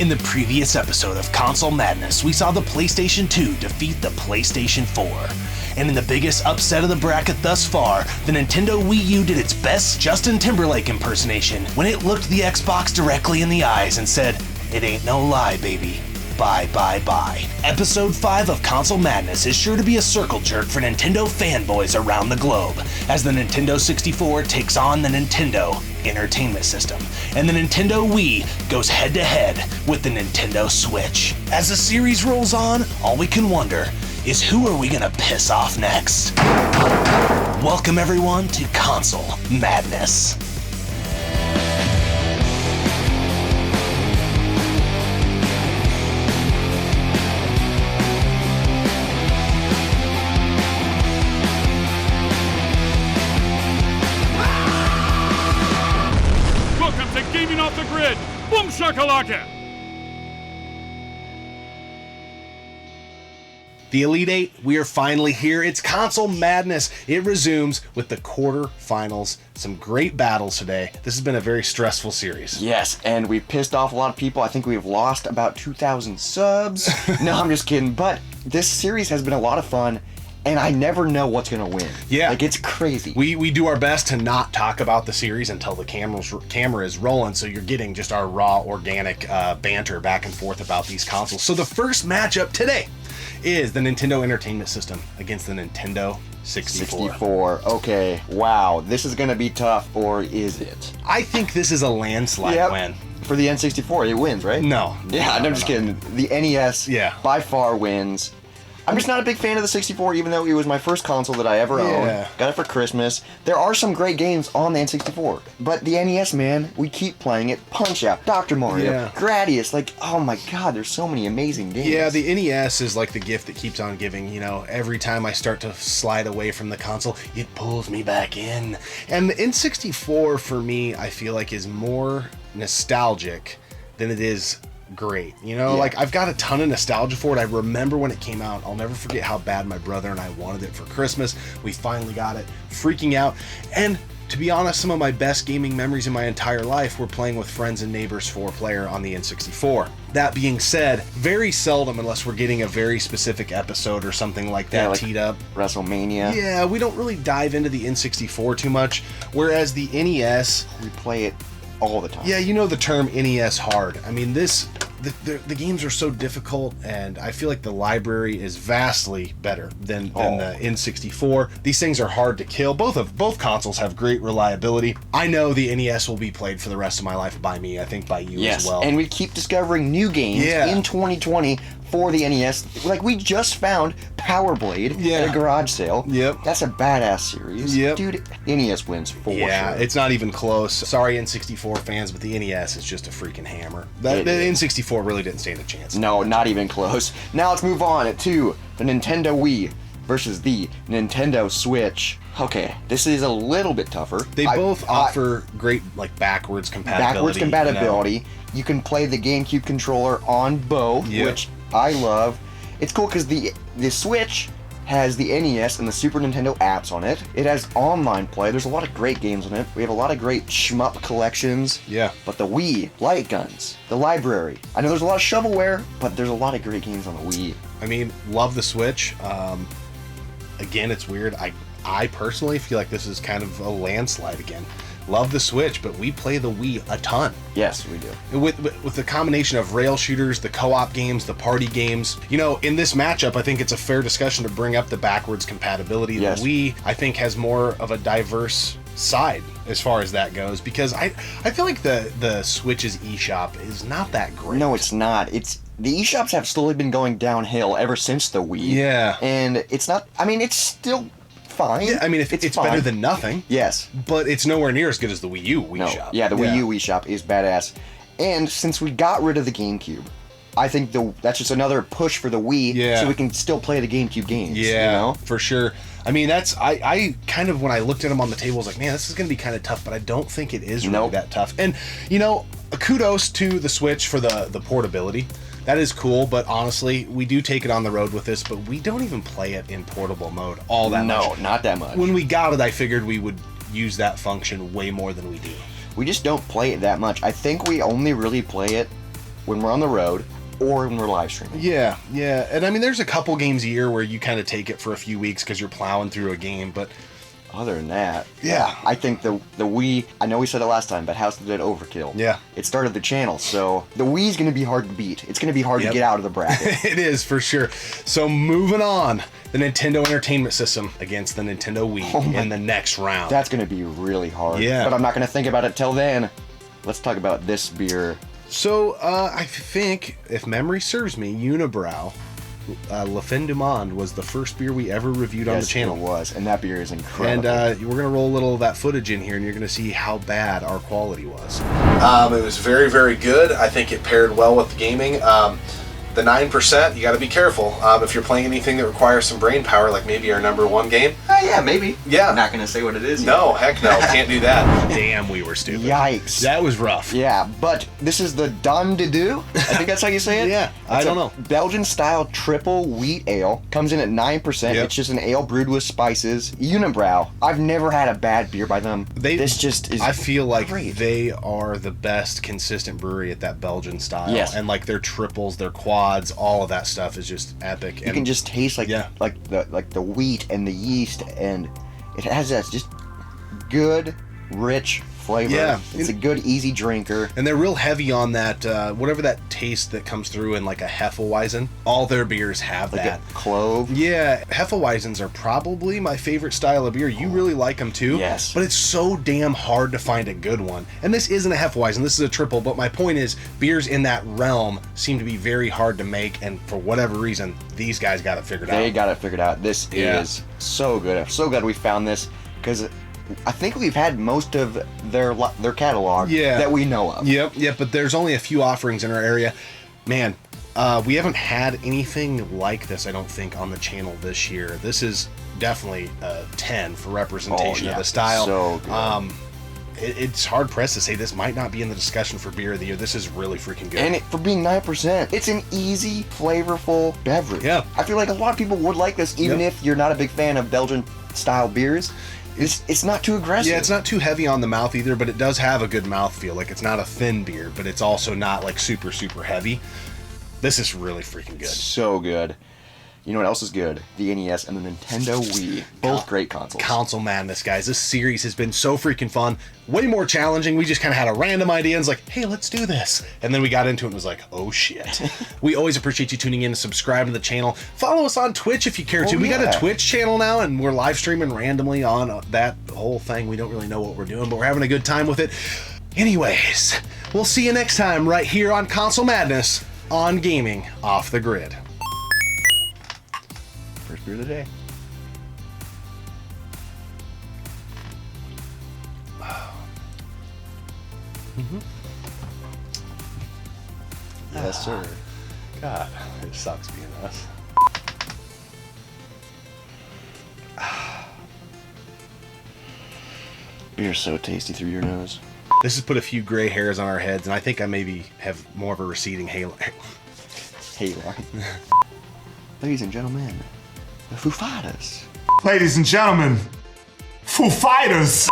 In the previous episode of Console Madness, we saw the PlayStation 2 defeat the PlayStation 4. And in the biggest upset of the bracket thus far, the Nintendo Wii U did its best Justin Timberlake impersonation when it looked the Xbox directly in the eyes and said, "It ain't no lie, baby. Bye, bye, bye." Episode 5 of Console Madness is sure to be a circle jerk for Nintendo fanboys around the globe, as the Nintendo 64 takes on the Nintendo Entertainment System, and the Nintendo Wii goes head-to-head with the Nintendo Switch. As the series rolls on, all we can wonder is who are we gonna piss off next? Welcome everyone to Console Madness. Off the grid, boom shakalaka! The Elite Eight, we are finally here. It's Console Madness. It resumes with the quarterfinals. Some great battles today. This has been a very stressful series. Yes, and we've pissed off a lot of people. I think we've lost about 2,000 subs. No, I'm just kidding. But this series has been a lot of fun. And I never know what's going to win. Yeah. Like, it's crazy. We do our best to not talk about the series until the camera is rolling, so you're getting just our raw, organic banter back and forth about these consoles. So the first matchup today is the Nintendo Entertainment System against the Nintendo 64. Okay, wow. This is going to be tough, or is it? I think this is a landslide win. For the N64, it wins, right? No. Yeah, I'm just kidding. The NES by far wins. I'm just not a big fan of the 64, even though it was my first console that I ever owned. Got it for Christmas. There are some great games on the N64, but the NES, man, we keep playing it. Punch-Out, Dr. Mario, Gradius, like, oh my god, there's so many amazing games. Yeah, the NES is like the gift that keeps on giving. You know, every time I start to slide away from the console, it pulls me back in. And the N64, for me, I feel like is more nostalgic than it is great. You know, like I've got a ton of nostalgia for it. I remember when it came out. I'll never forget how bad my brother and I wanted it for Christmas. We finally got it, freaking out. And to be honest, some of my best gaming memories in my entire life were playing with friends and neighbors 4-player on the N64. That being said, very seldom, unless we're getting a very specific episode or something like that like teed up. WrestleMania. Yeah, we don't really dive into the N64 too much, whereas the NES, we play it all the time. Yeah, you know the term NES hard. I mean, the games are so difficult, and I feel like the library is vastly better than the N64. These things are hard to kill. Both consoles have great reliability. I know the NES will be played for the rest of my life by me. I think by you as well. And we keep discovering new games in 2020 for the NES. Like, we just found Power Blade at a garage sale. Yep. That's a badass series. Yep. Dude, NES wins for sure. Yeah, it's not even close. Sorry, N64 fans, but the NES is just a freaking hammer. The N64 really didn't stand a chance. No, not even close. Now let's move on to the Nintendo Wii versus the Nintendo Switch. Okay, this is a little bit tougher. They both offer great, like, backwards compatibility. You can play the GameCube controller on both, which I love. It's cool because the Switch has the NES and the Super Nintendo apps on it. It has online play. There's a lot of great games on it. We have a lot of great shmup collections. Yeah. But the Wii, light guns, the library. I know there's a lot of shovelware, but there's a lot of great games on the Wii. I mean, love the Switch. Again, it's weird. I personally feel like this is kind of a landslide again. Love the Switch, but we play the Wii a ton. Yes, we do. With the combination of rail shooters, the co-op games, the party games. You know, in this matchup, I think it's a fair discussion to bring up the backwards compatibility. Yes. The Wii, I think, has more of a diverse side as far as that goes, because I feel like the Switch's eShop is not that great. No, it's not. The eShops have slowly been going downhill ever since the Wii. Yeah. And it's not, I mean, it's still fine. Yeah, I mean, it's better than nothing. Yes. But it's nowhere near as good as the Wii U Wii Shop. Yeah, the Wii U Wii Shop is badass. And since we got rid of the GameCube, I think that's just another push for the Wii, so we can still play the GameCube games. Yeah, you know? for sure. I mean, I kind of, when I looked at them on the table, was like, man, this is going to be kind of tough, but I don't think it is really that tough. And, you know, kudos to the Switch for the portability. That is cool, but honestly, we do take it on the road with this, but we don't even play it in portable mode all that much. No, not that much. When we got it, I figured we would use that function way more than we do. We just don't play it that much. I think we only really play it when we're on the road or when we're live streaming. Yeah, yeah. And I mean, there's a couple games a year where you kind of take it for a few weeks because you're plowing through a game, but other than that, yeah, I think the Wii, I know we said it last time, but House of the Dead overkill. Yeah. It started the channel, so the Wii's going to be hard to beat. It's going to be hard to get out of the bracket. It is, for sure. So moving on, the Nintendo Entertainment System against the Nintendo Wii in the next round. That's going to be really hard. Yeah. But I'm not going to think about it till then. Let's talk about this beer. So, I think, if memory serves me, Unibrow, La Fin du Monde was the first beer we ever reviewed on the channel. It was, and that beer is incredible. And we're going to roll a little of that footage in here, and you're going to see how bad our quality was. It was very, very good. I think it paired well with the gaming. The 9%, you got to be careful. If you're playing anything that requires some brain power, like maybe our #1 game. Yeah, maybe. Yeah. I'm not going to say what it is. No, heck no. Can't do that. Damn, we were stupid. Yikes. That was rough. Yeah, but this is the Don de Deux. I think that's how you say it. Yeah, I don't know. Belgian-style triple wheat ale. Comes in at 9%. Yep. It's just an ale brewed with spices. Unibrow. I've never had a bad beer by them. This just is I feel like great. they are the best consistent brewery at that Belgian style. Yes. And like their triples, their quads, all of that stuff is just epic. You can just taste like the wheat and the yeast, and it has that just good, rich flavor. Yeah. It's a good, easy drinker. And they're real heavy on that, whatever that taste that comes through in like a Hefeweizen. All their beers have Like that. a clove. Yeah, Hefeweizens are probably my favorite style of beer. You really like them too. Yes. But it's so damn hard to find a good one. And this isn't a Hefeweizen, this is a triple, but my point is, beers in that realm seem to be very hard to make, and for whatever reason, these guys got it figured out. They got it figured out. This is so good. I'm so glad we found this, because I think we've had most of their catalog that we know of. Yep, but there's only a few offerings in our area. Man, we haven't had anything like this, I don't think, on the channel this year. This is definitely a 10 for representation of the style. So good. It's hard pressed to say this might not be in the discussion for beer of the year. This is really freaking good. And for being 9%, it's an easy, flavorful beverage. Yeah. I feel like a lot of people would like this, even if you're not a big fan of Belgian-style beers. It's not too aggressive. Yeah, it's not too heavy on the mouth either, but it does have a good mouthfeel. Like, it's not a thin beer, but it's also not like super, super heavy. This is really freaking good. So good. You know what else is good? The NES and the Nintendo Wii. Both great consoles. Console madness, guys. This series has been so freaking fun. Way more challenging. We just kind of had a random idea and was like, hey, let's do this. And then we got into it and was like, oh shit. We always appreciate you tuning in and subscribing to the channel. Follow us on Twitch if you care to. We got a Twitch channel now, and we're live streaming randomly on that whole thing. We don't really know what we're doing, but we're having a good time with it. Anyways, we'll see you next time right here on Console Madness on Gaming Off the Grid. First beer of the day. Yes, sir. God, it sucks being us. Beer's so tasty through your nose. This has put a few gray hairs on our heads, and I think I maybe have more of a receding halo. Ladies and gentlemen, the Foo Fighters. Ladies and gentlemen, Foo Fighters!